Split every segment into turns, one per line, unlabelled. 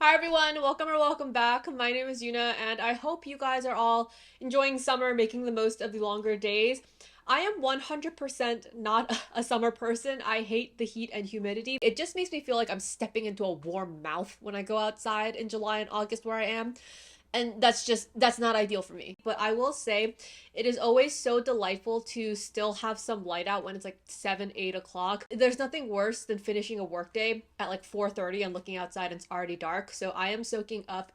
Hi everyone, welcome or welcome back. My name is Yuna and I hope you guys are all enjoying summer, making the most of the longer days. I am 100% not a summer person. I hate the heat and humidity. It just makes me feel like I'm stepping into a warm mouth when I go outside in July and August where I am. And that's not ideal for me. But I will say it is always so delightful to still have some light out when it's like 7, 8 o'clock. There's nothing worse than finishing a workday at like 4:30 and looking outside and it's already dark. So I am soaking up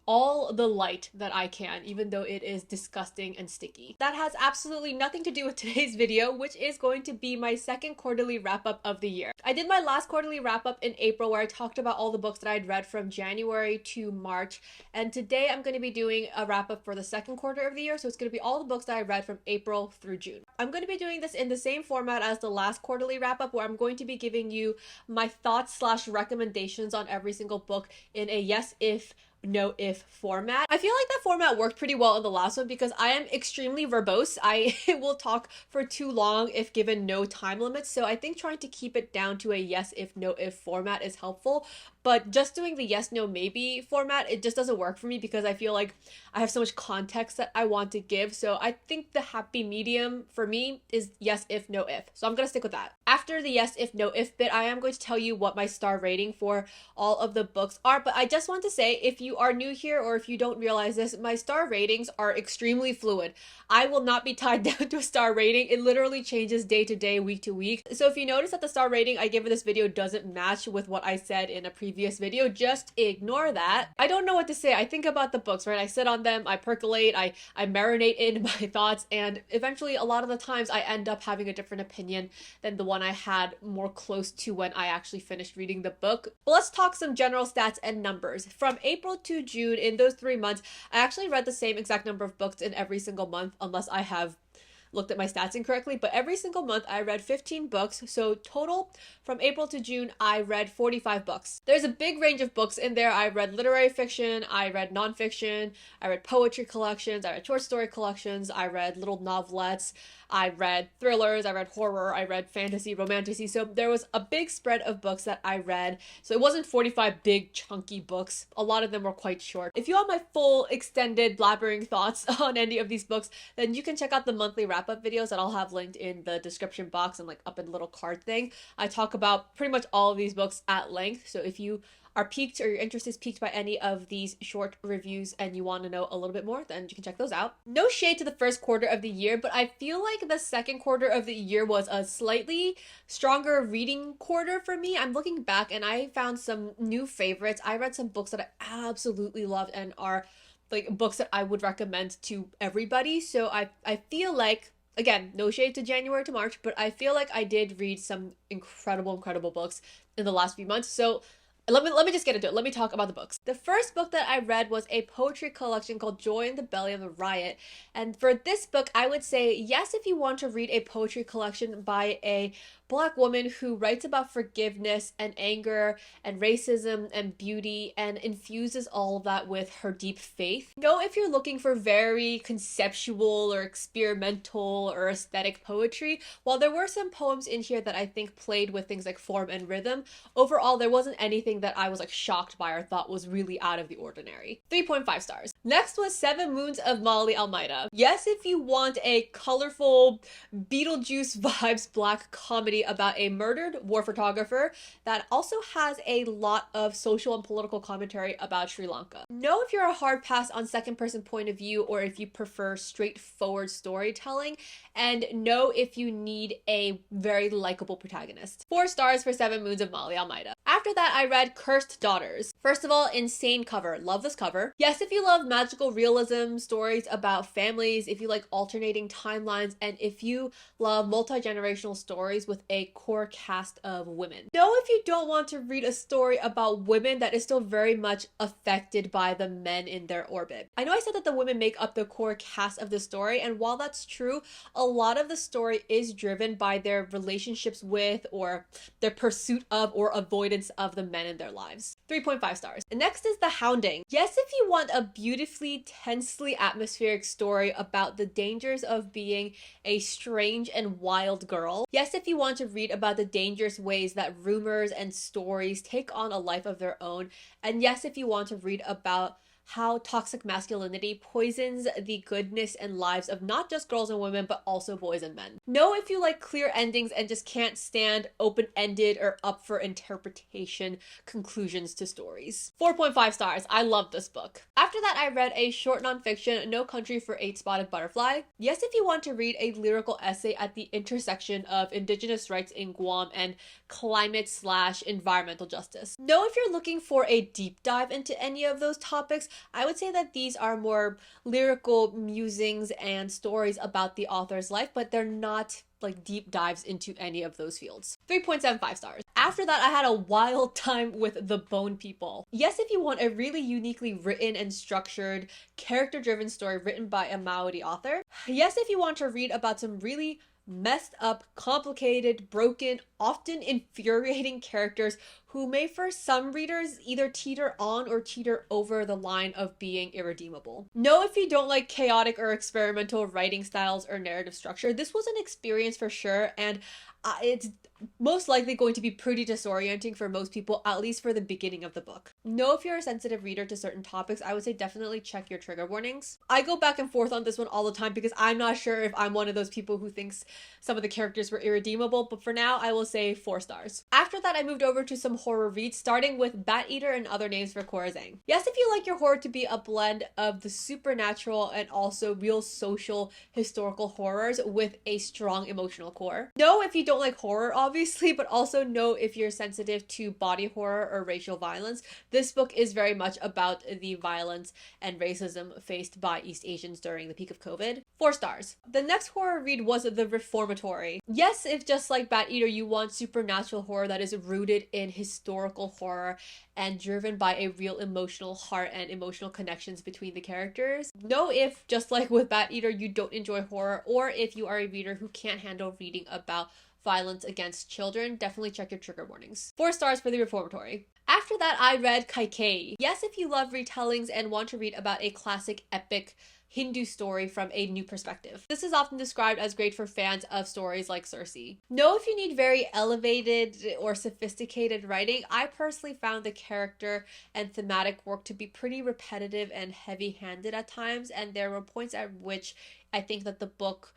all the light that I can, even though it is disgusting and sticky. That has absolutely nothing to do with today's video, which is going to be my second quarterly wrap-up of the year. I did my last quarterly wrap-up in April where I talked about all the books that I'd read from January to March, and today I'm going to be doing a wrap-up for the second quarter of the year, so it's going to be all the books that I read from April through June. I'm going to be doing this in the same format as the last quarterly wrap-up, where I'm going to be giving you my thoughts slash recommendations on every single book in a yes if no if format. I feel like that format worked pretty well in the last one because I am extremely verbose. I will talk for too long if given no time limits, so I think trying to keep it down to a yes if no if format is helpful. But just doing the yes no maybe format, it just doesn't work for me because I feel like I have so much context that I want to give. So I think the happy medium for me is yes if no if. So I'm gonna stick with that. After the yes if no if bit, I am going to tell you what my star rating for all of the books are. But I just want to say, if you are new here or if you don't realize this, my star ratings are extremely fluid. I will not be tied down to a star rating. It literally changes day to day, week to week. So if you notice that the star rating I give for this video doesn't match with what I said in a previous video, just ignore that. I don't know what to say. I think about the books, right? I sit on them, I percolate, I marinate in my thoughts, and eventually a lot of the times I end up having a different opinion than the one I had more close to when I actually finished reading the book. But let's talk some general stats and numbers. From April to June, in those 3 months, I actually read the same exact number of books in every single month, unless I have looked at my stats incorrectly, but every single month I read 15 books. So total from April to June, I read 45 books. There's a big range of books in there. I read literary fiction, I read nonfiction, I read poetry collections, I read short story collections, I read little novelettes, I read thrillers, I read horror, I read fantasy, romantasy. So there was a big spread of books that I read. So it wasn't 45 big chunky books. A lot of them were quite short. If you want my full extended blabbering thoughts on any of these books, then you can check out the monthly wrap-up videos that I'll have linked in the description box and like up in the little card thing. I talk about pretty much all of these books at length. So if you are piqued or your interest is piqued by any of these short reviews and you want to know a little bit more, then you can check those out. No shade to the first quarter of the year, but I feel like the second quarter of the year was a slightly stronger reading quarter for me. I'm looking back and I found some new favorites. I read some books that I absolutely loved and are like books that I would recommend to everybody. So I feel like, again, no shade to January to March, but I feel like I did read some incredible books in the last few months. So let me just get into it. Let me talk about the books. The first book that I read was a poetry collection called Joy in the Belly of the Riot. And for this book, I would say yes if you want to read a poetry collection by a Black woman who writes about forgiveness and anger and racism and beauty and infuses all of that with her deep faith. No, if you're looking for very conceptual or experimental or aesthetic poetry, while there were some poems in here that I think played with things like form and rhythm, overall there wasn't anything that I was like shocked by or thought was really out of the ordinary. 3.5 stars. Next was Seven Moons of Molly Almeida. Yes, if you want a colorful Beetlejuice vibes Black comedy about a murdered war photographer that also has a lot of social and political commentary about Sri Lanka. No, if you're a hard pass on second person point of view or if you prefer straightforward storytelling, and no if you need a very likable protagonist. 4 stars for Seven Moons of Molly Almeida. After that, I read Cursed Daughters. First of all, insane cover. Love this cover. Yes, if you love magical realism, stories about families, if you like alternating timelines, and if you love multi-generational stories with a core cast of women. No, if you don't want to read a story about women that is still very much affected by the men in their orbit. I know I said that the women make up the core cast of the story, and while that's true, a lot of the story is driven by their relationships with or their pursuit of or avoidance independence of the men in their lives. 3.5 stars. And next is The Hounding. Yes, if you want a beautifully, tensely atmospheric story about the dangers of being a strange and wild girl. Yes, if you want to read about the dangerous ways that rumors and stories take on a life of their own. And yes, if you want to read about how toxic masculinity poisons the goodness and lives of not just girls and women, but also boys and men. Know if you like clear endings and just can't stand open-ended or up for interpretation conclusions to stories. 4.5 stars. I love this book. After that, I read a short nonfiction, No Country for Eight-Spotted Butterfly. Yes, if you want to read a lyrical essay at the intersection of indigenous rights in Guam and climate/environmental justice. Know if you're looking for a deep dive into any of those topics, I would say that these are more lyrical musings and stories about the author's life, but they're not like deep dives into any of those fields. 3.75 stars. After that, I had a wild time with The Bone People. Yes, if you want a really uniquely written and structured, character-driven story written by a Maori author. Yes, if you want to read about some really messed up, complicated, broken, often infuriating characters who may for some readers either teeter on or teeter over the line of being irredeemable. Know if you don't like chaotic or experimental writing styles or narrative structure, this was an experience for sure, and it's most likely going to be pretty disorienting for most people, at least for the beginning of the book. Know if you're a sensitive reader to certain topics, I would say definitely check your trigger warnings. I go back and forth on this one all the time because I'm not sure if I'm one of those people who thinks some of the characters were irredeemable, but for now I will say 4 stars. After that, I moved over to some horror reads, starting with Bat Eater and Other Names for Corazang. Yes, if you like your horror to be a blend of the supernatural and also real social historical horrors with a strong emotional core. Know if you don't like horror, obviously, but also know if you're sensitive to body horror or racial violence. This book is very much about the violence and racism faced by East Asians during the peak of COVID. 4 stars. The next horror read was The Reformatory. Yes, if just like Bat Eater, you want supernatural horror that is rooted in historical horror and driven by a real emotional heart and emotional connections between the characters. Know if, just like with Bat Eater, you don't enjoy horror, or if you are a reader who can't handle reading about violence against children, definitely check your trigger warnings. 4 stars for The Reformatory. After that, I read Kaikei. Yes, if you love retellings and want to read about a classic epic Hindu story from a new perspective. This is often described as great for fans of stories like Circe. Know if you need very elevated or sophisticated writing. I personally found the character and thematic work to be pretty repetitive and heavy-handed at times, and there were points at which I think that the book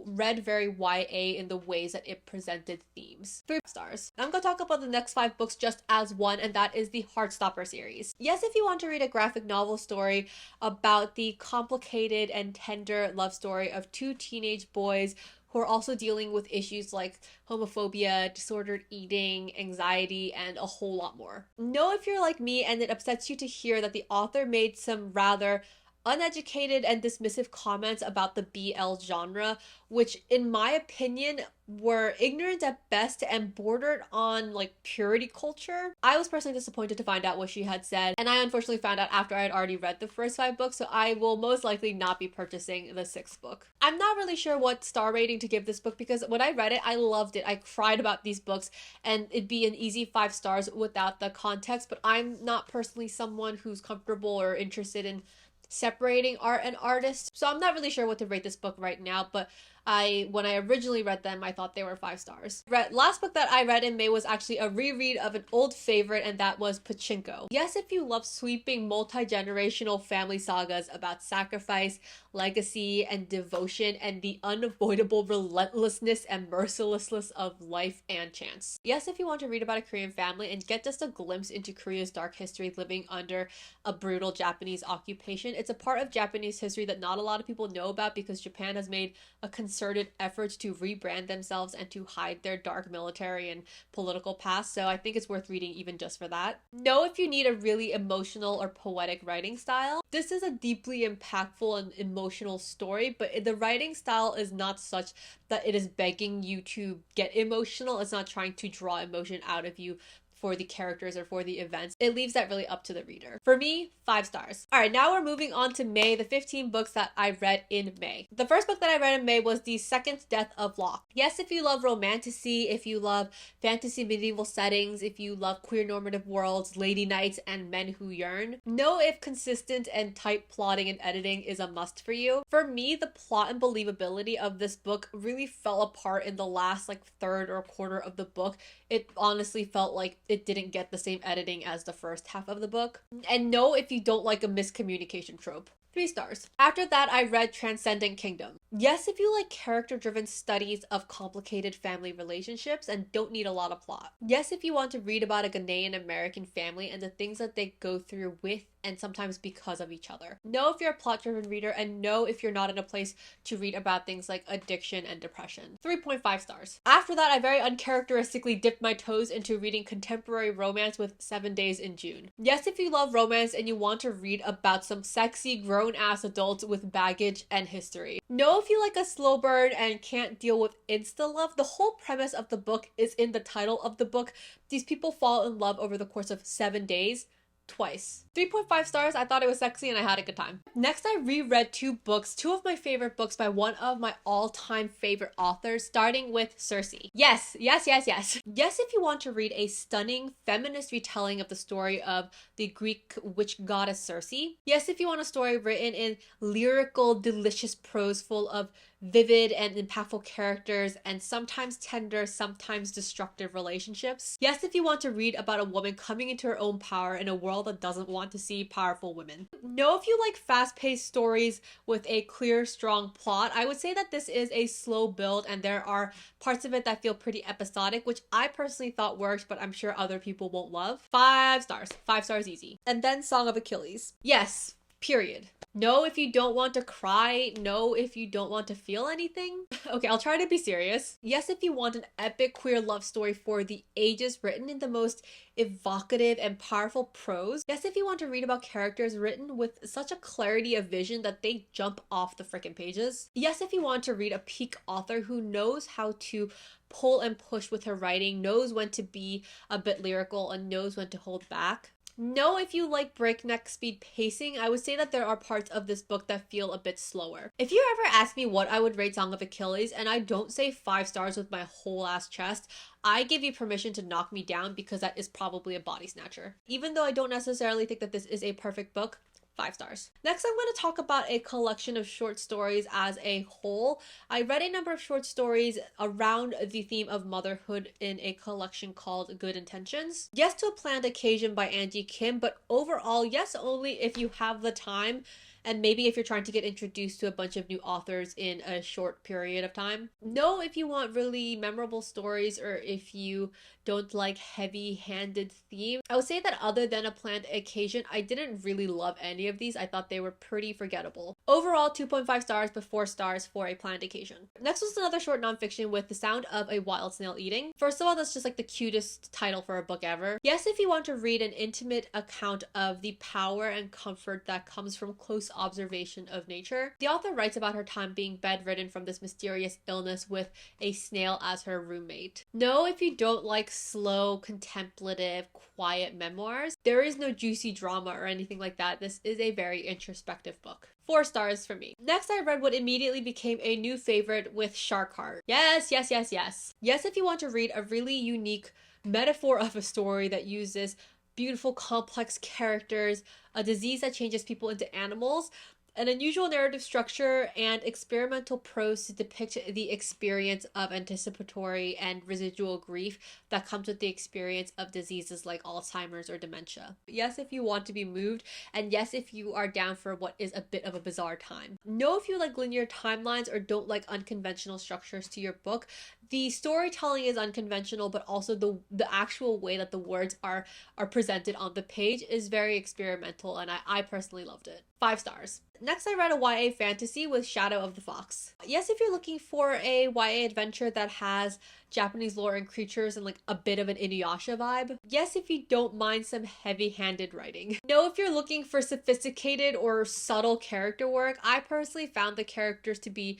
read very YA in the ways that it presented themes. 3 stars. I'm going to talk about the next 5 books just as one, and that is the Heartstopper series. Yes, if you want to read a graphic novel story about the complicated and tender love story of 2 teenage boys who are also dealing with issues like homophobia, disordered eating, anxiety, and a whole lot more. Know if you're like me and it upsets you to hear that the author made some rather uneducated and dismissive comments about the BL genre, which in my opinion were ignorant at best and bordered on like purity culture. I was personally disappointed to find out what she had said, and I unfortunately found out after I had already read the first 5 books, so I will most likely not be purchasing the 6th book. I'm not really sure what star rating to give this book because when I read it, I loved it. I cried about these books, and it'd be an easy 5 stars without the context, but I'm not personally someone who's comfortable or interested in separating art and artist, so I'm not really sure what to rate this book right now, but when I originally read them, I thought they were 5 stars. Last book that I read in May was actually a reread of an old favorite, and that was Pachinko. Yes, if you love sweeping multi-generational family sagas about sacrifice, legacy, and devotion, and the unavoidable relentlessness and mercilessness of life and chance. Yes, if you want to read about a Korean family and get just a glimpse into Korea's dark history living under a brutal Japanese occupation. It's a part of Japanese history that not a lot of people know about because Japan has made a concerted effort to rebrand themselves and to hide their dark military and political past, so I think it's worth reading even just for that. Know if you need a really emotional or poetic writing style. This is a deeply impactful and emotional story, but the writing style is not such that it is begging you to get emotional. It's not trying to draw emotion out of you for the characters or for the events. It leaves that really up to the reader. For me, 5 stars. All right, now we're moving on to May, the 15 books that I read in May. The first book that I read in May was The Second Death of Locke. Yes, if you love romantasy, if you love fantasy medieval settings, if you love queer normative worlds, lady knights, and men who yearn, know if consistent and tight plotting and editing is a must for you. For me, the plot and believability of this book really fell apart in the last third or quarter of the book. It honestly felt like it didn't get the same editing as the first half of the book. And know if you don't like a miscommunication trope. 3 stars. After that, I read Transcendent Kingdom. Yes, if you like character-driven studies of complicated family relationships and don't need a lot of plot. Yes, if you want to read about a Ghanaian American family and the things that they go through with and sometimes because of each other. Know if you're a plot-driven reader, and know if you're not in a place to read about things like addiction and depression. 3.5 stars. After that, I very uncharacteristically dipped my toes into reading contemporary romance with 7 Days in June. Yes, if you love romance and you want to read about some sexy grown-ass adults with baggage and history. Know if you like a slow burn and can't deal with insta-love. The whole premise of the book is in the title of the book. These people fall in love over the course of 7 days. Twice. 3.5 stars. I thought it was sexy and I had a good time. Next, I reread 2 books, 2 of my favorite books by one of my all-time favorite authors, starting with Circe. Yes, yes, yes, yes. Yes, if you want to read a stunning feminist retelling of the story of the Greek witch goddess Circe. Yes, if you want a story written in lyrical, delicious prose full of vivid and impactful characters and sometimes tender, sometimes destructive relationships. Yes, if you want to read about a woman coming into her own power in a world that doesn't want to see powerful women. Know if you like fast-paced stories with a clear, strong plot. I would say that this is a slow build and there are parts of it that feel pretty episodic, which I personally thought worked, but I'm sure other people won't love. 5 stars. 5 stars easy. And then Song of Achilles. Yes. Period. Know if you don't want to cry. Know if you don't want to feel anything. Okay, I'll try to be serious. Yes, if you want an epic queer love story for the ages written in the most evocative and powerful prose. Yes, if you want to read about characters written with such a clarity of vision that they jump off the freaking pages. Yes, if you want to read a peak author who knows how to pull and push with her writing, knows when to be a bit lyrical, and knows when to hold back. Know if you like breakneck speed pacing. I would say that there are parts of this book that feel a bit slower. If you ever ask me what I would rate Song of Achilles, and I don't say 5 stars with my whole ass chest, I give you permission to knock me down because that is probably a body snatcher. Even though I don't necessarily think that this is a perfect book, 5 stars. Next, I'm going to talk about a collection of short stories as a whole. I read a number of short stories around the theme of motherhood in a collection called Good Intentions. Yes to a Planned Occasion by Angie Kim, but overall, yes only if you have the time and maybe if you're trying to get introduced to a bunch of new authors in a short period of time. Know if you want really memorable stories or if you don't like heavy-handed theme. I would say that other than A Planned Occasion, I didn't really love any of these. I thought they were pretty forgettable. Overall, 2.5 stars, but 4 stars for A Planned Occasion. Next was another short nonfiction with The Sound of a Wild Snail Eating. First of all, that's just the cutest title for a book ever. Yes, if you want to read an intimate account of the power and comfort that comes from close observation of nature. The author writes about her time being bedridden from this mysterious illness with a snail as her roommate. Know if you don't like slow, contemplative, quiet memoirs. There is no juicy drama or anything like that. This is a very introspective book. 4 stars for me. Next, I read what immediately became a new favorite with Shark Heart. Yes, yes, yes, yes. Yes, if you want to read a really unique metaphor of a story that uses beautiful, complex characters, a disease that changes people into animals, an unusual narrative structure, and experimental prose to depict the experience of anticipatory and residual grief that comes with the experience of diseases like Alzheimer's or dementia. Yes, if you want to be moved, and yes, if you are down for what is a bit of a bizarre time. Know if you like linear timelines or don't like unconventional structures to your book. The storytelling is unconventional, but also the actual way that the words are presented on the page is very experimental, and I personally loved it. 5 stars. Next, I read a YA fantasy with Shadow of the Fox. Yes, if you're looking for a YA adventure that has Japanese lore and creatures and a bit of an Inuyasha vibe. Yes, if you don't mind some heavy-handed writing. No, if you're looking for sophisticated or subtle character work, I personally found the characters to be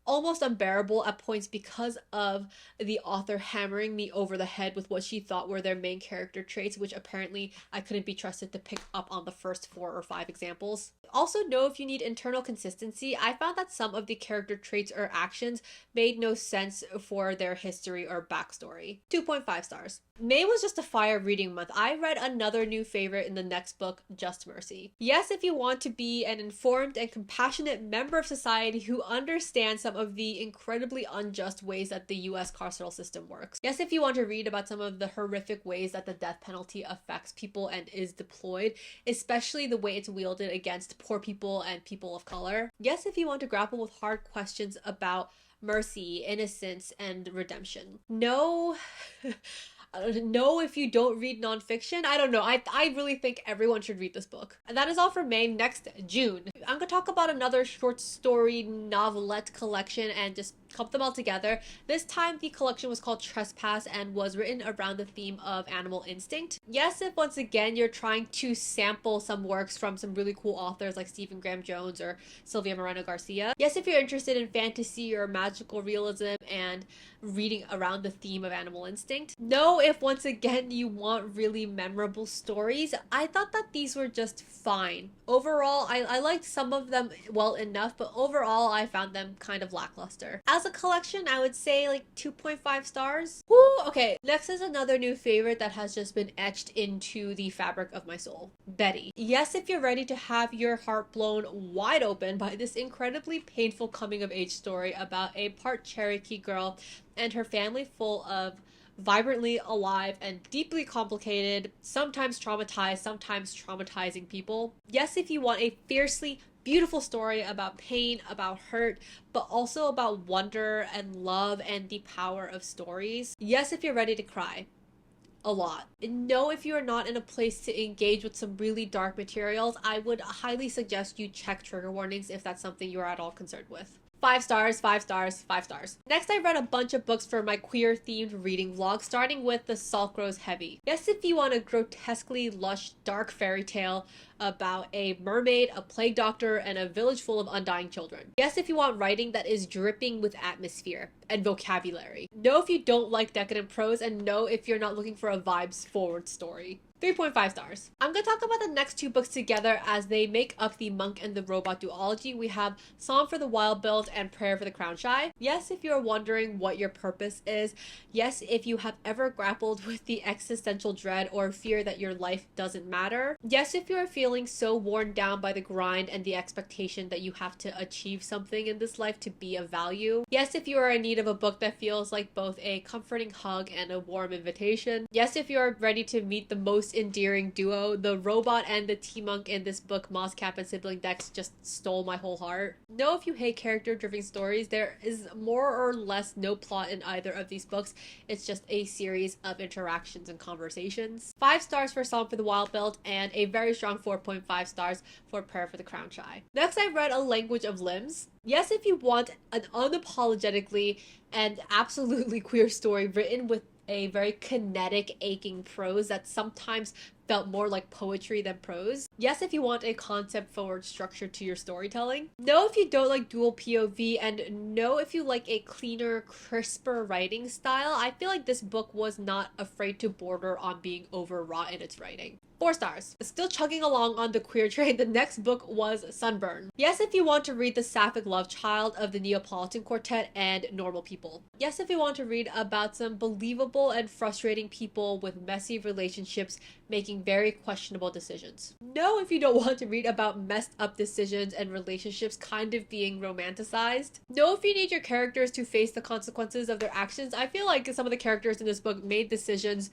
almost unbearable at points because of the author hammering me over the head with what she thought were their main character traits, which apparently I couldn't be trusted to pick up on the first 4 or 5 examples. Also, know if you need internal consistency. I found that some of the character traits or actions made no sense for their history or backstory. 2.5 stars. May was just a fire reading month. I read another new favorite in the next book, Just Mercy. Yes, if you want to be an informed and compassionate member of society who understands some of the incredibly unjust ways that the US carceral system works. Yes, if you want to read about some of the horrific ways that the death penalty affects people and is deployed, especially the way it's wielded against poor people and people of color. Yes, if you want to grapple with hard questions about mercy, innocence, and redemption. No. No, if you don't read nonfiction. I don't know. I really think everyone should read this book. And that is all for May. Next, June. I'm going to talk about another short story novelette collection and just clump them all together. This time the collection was called Trespass and was written around the theme of animal instinct. Yes, if once again you're trying to sample some works from some really cool authors like Stephen Graham Jones or Sylvia Moreno Garcia. Yes, if you're interested in fantasy or magical realism and reading around the theme of animal instinct. No, if once again you want really memorable stories. I thought that these were just fine. Overall, I liked some of them well enough, but overall I found them kind of lackluster. As a collection, I would say like 2.5 stars. Woo! Okay, next is another new favorite that has just been etched into the fabric of my soul. Betty. Yes, if you're ready to have your heart blown wide open by this incredibly painful coming of age story about a part Cherokee girl and her family full of vibrantly alive and deeply complicated, sometimes traumatizing people. Yes, if you want a fiercely beautiful story about pain, about hurt, but also about wonder and love and the power of stories. Yes, if you're ready to cry. A lot. No, if you are not in a place to engage with some really dark materials, I would highly suggest you check trigger warnings if that's something you are at all concerned with. 5 stars, 5 stars, 5 stars. Next, I read a bunch of books for my queer-themed reading vlog, starting with The Salt Grows Heavy. Yes, if you want a grotesquely lush, dark fairy tale about a mermaid, a plague doctor, and a village full of undying children. Yes, if you want writing that is dripping with atmosphere and vocabulary. No, if you don't like decadent prose, and no, if you're not looking for a vibes-forward story. 3.5 stars. I'm going to talk about the next 2 books together as they make up the monk and the robot duology. We have Song for the Wild-Built and Prayer for the Crown-Shy. Yes, if you're wondering what your purpose is. Yes, if you have ever grappled with the existential dread or fear that your life doesn't matter. Yes, if you're feeling so worn down by the grind and the expectation that you have to achieve something in this life to be of value. Yes, if you are in need of a book that feels like both a comforting hug and a warm invitation. Yes, if you're ready to meet the most endearing duo, the robot and the T-Monk in this book, Mosscap and Sibling Dex, just stole my whole heart. No, if you hate character-driven stories, there is more or less no plot in either of these books. It's just a series of interactions and conversations. 5 stars for Song for the Wild-Built and a very strong 4.5 stars for Prayer for the Crown-Shy. Next, I read A Language of Limbs. Yes, if you want an unapologetically and absolutely queer story written with a very kinetic, aching prose that sometimes felt more like poetry than prose. Yes, if you want a concept-forward structure to your storytelling. No, if you don't like dual POV, and no, if you like a cleaner, crisper writing style. I feel like this book was not afraid to border on being overwrought in its writing. 4 stars. Still chugging along on the queer train, the next book was Sunburn. Yes, if you want to read the sapphic love child of the Neapolitan Quartet and Normal People. Yes, if you want to read about some believable and frustrating people with messy relationships making very questionable decisions. No, if you don't want to read about messed up decisions and relationships kind of being romanticized. No, if you need your characters to face the consequences of their actions. I feel like some of the characters in this book made decisions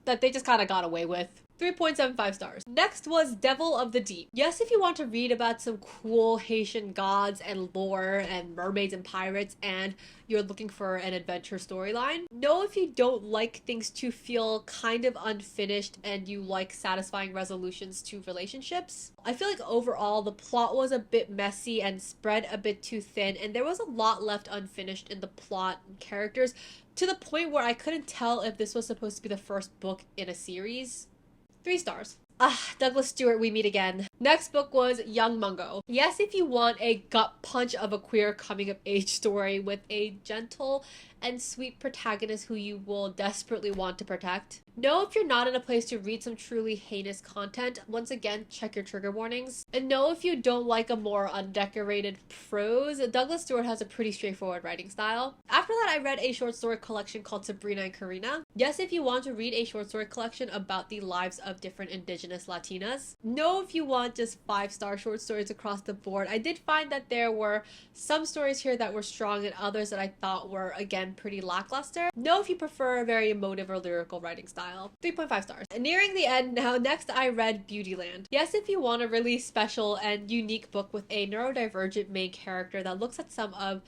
that they just kind of got away with. 3.75 stars. Next was Devil of the Deep. Yes, if you want to read about some cool Haitian gods and lore and mermaids and pirates and you're looking for an adventure storyline. No, if you don't like things to feel kind of unfinished and you like satisfying resolutions to relationships. I feel like overall the plot was a bit messy and spread a bit too thin, and there was a lot left unfinished in the plot and characters, to the point where I couldn't tell if this was supposed to be the first book in a series. 3 stars. Douglas Stewart, we meet again. Next book was Young Mungo. Yes, if you want a gut punch of a queer coming of age story with a gentle and sweet protagonist who you will desperately want to protect. Know if you're not in a place to read some truly heinous content. Once again, check your trigger warnings. And know if you don't like a more undecorated prose. Douglas Stewart has a pretty straightforward writing style. After that, I read a short story collection called Sabrina and Karina. Yes, if you want to read a short story collection about the lives of different indigenous Latinas. Know if you want just 5-star short stories across the board. I did find that there were some stories here that were strong and others that I thought were, again, pretty lackluster. Know if you prefer a very emotive or lyrical writing style. 3.5 stars. And nearing the end now, next I read Beautyland. Yes, if you want a really special and unique book with a neurodivergent main character that looks at some of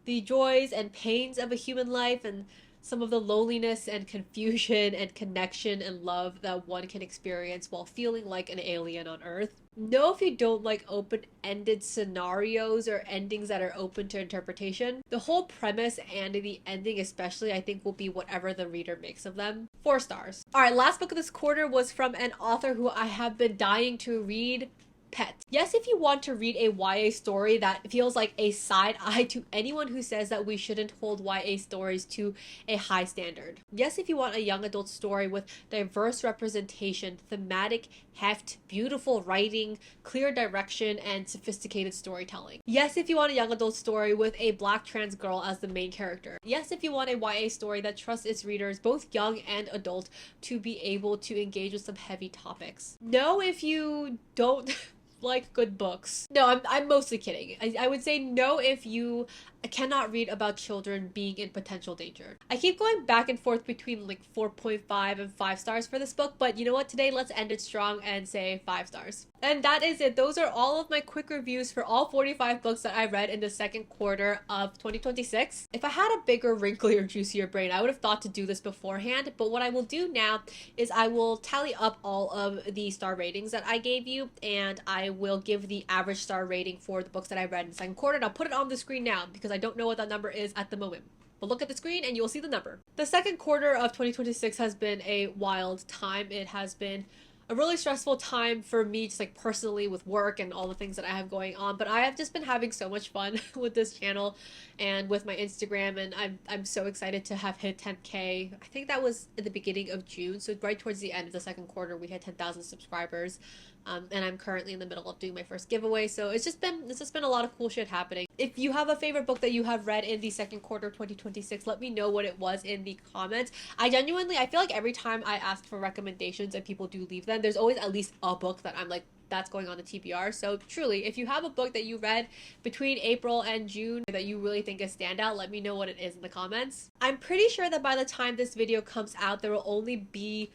the joys and pains of a human life and some of the loneliness and confusion and connection and love that one can experience while feeling like an alien on Earth. Know if you don't like open-ended scenarios or endings that are open to interpretation. The whole premise and the ending especially, I think, will be whatever the reader makes of them. 4 stars. Alright, last book of this quarter was from an author who I have been dying to read, Pet. Yes, if you want to read a YA story that feels like a side eye to anyone who says that we shouldn't hold YA stories to a high standard. Yes, if you want a young adult story with diverse representation, thematic heft, beautiful writing, clear direction, and sophisticated storytelling. Yes, if you want a young adult story with a black trans girl as the main character. Yes, if you want a YA story that trusts its readers, both young and adult, to be able to engage with some heavy topics. No, if you don't like good books. No, I'm mostly kidding. I would say no if you cannot read about children being in potential danger. I keep going back and forth between like 4.5 and 5 stars for this book, but you know what? Today, let's end it strong and say 5 stars. And that is it. Those are all of my quick reviews for all 45 books that I read in the second quarter of 2026. If I had a bigger, wrinklier, juicier brain, I would have thought to do this beforehand, but what I will do now is I will tally up all of the star ratings that I gave you, and I will give the average star rating for the books that I read in the second quarter, and I'll put it on the screen now because I don't know what that number is at the moment. But look at the screen and you'll see the number. The second quarter of 2026 has been a wild time. It has been a really stressful time for me, just like personally with work and all the things that I have going on, but I have just been having so much fun with this channel and with my Instagram, and I'm so excited to have hit 10k. I think that was at the beginning of June, so right towards the end of the second quarter we had 10,000 subscribers. And I'm currently in the middle of doing my first giveaway, so it's just been a lot of cool shit happening. If you have a favorite book that you have read in the second quarter of 2026, let me know what it was in the comments. I feel like every time I ask for recommendations and people do leave them, there's always at least a book that I'm like, that's going on the TBR. So truly, if you have a book that you read between April and June that you really think is standout, let me know what it is in the comments. I'm pretty sure that by the time this video comes out, there will only be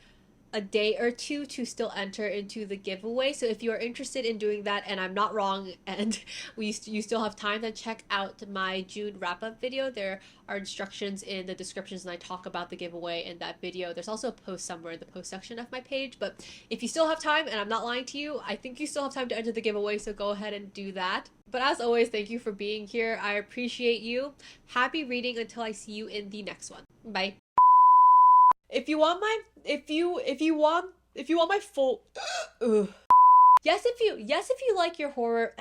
a day or two to still enter into the giveaway. So if you are interested in doing that and I'm not wrong and you still have time, then check out my June wrap-up video. There are instructions in the descriptions and I talk about the giveaway in that video. There's also a post somewhere in the post section of my page, but if you still have time, and I'm not lying to you, I think you still have time to enter the giveaway, so go ahead and do that. But as always, thank you for being here. I appreciate you. Happy reading until I see you in the next one. Bye. If you want my full yes, if you like your horror